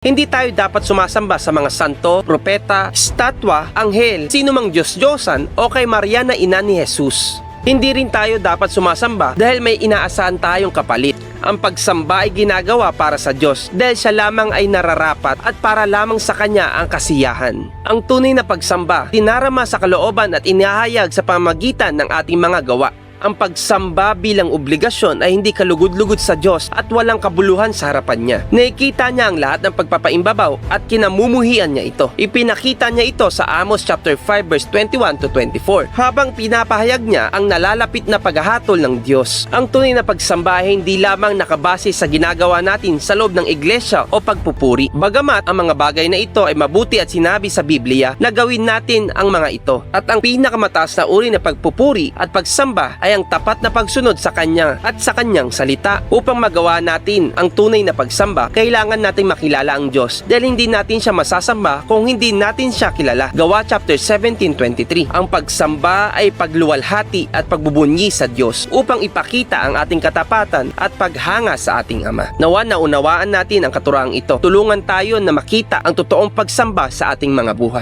Hindi tayo dapat sumasamba sa mga santo, propeta, estatwa, anghel, sino mang Diyos-Diyosan o kay Maria na ina ni Jesus. Hindi rin tayo dapat sumasamba dahil may inaasahan tayong kapalit. Ang pagsamba ay ginagawa para sa Diyos dahil siya lamang ay nararapat at para lamang sa Kanya ang kasiyahan. Ang tunay na pagsamba, dinarama sa kalooban at inihahayag sa pamamagitan ng ating mga gawa. Ang pagsamba bilang obligasyon ay hindi kalugod-lugod sa Diyos at walang kabuluhan sa harapan niya. Nakikita niya ang lahat ng pagpapaimbabaw at kinamumuhian niya ito. Ipinakita niya ito sa Amos chapter 5 verse 21 to 24 habang pinapahayag niya ang nalalapit na paghahatol ng Diyos. Ang tunay na pagsamba ay hindi lamang nakabase sa ginagawa natin sa loob ng iglesia o pagpupuri. Bagamat ang mga bagay na ito ay mabuti at sinabi sa Biblia na gawin natin ang mga ito. At ang pinakamataas na uri na pagpupuri at pagsamba ay ang tapat na pagsunod sa Kanya at sa Kanyang salita. Upang magawa natin ang tunay na pagsamba, kailangan nating makilala ang Diyos dahil hindi natin siya masasamba kung hindi natin siya kilala. Gawa chapter 17:23. Ang pagsamba ay pagluwalhati at pagbubunyi sa Diyos upang ipakita ang ating katapatan at paghanga sa ating Ama. Nawa na unawaan natin ang katuraang ito. Tulungan tayo na makita ang totoong pagsamba sa ating mga buhay.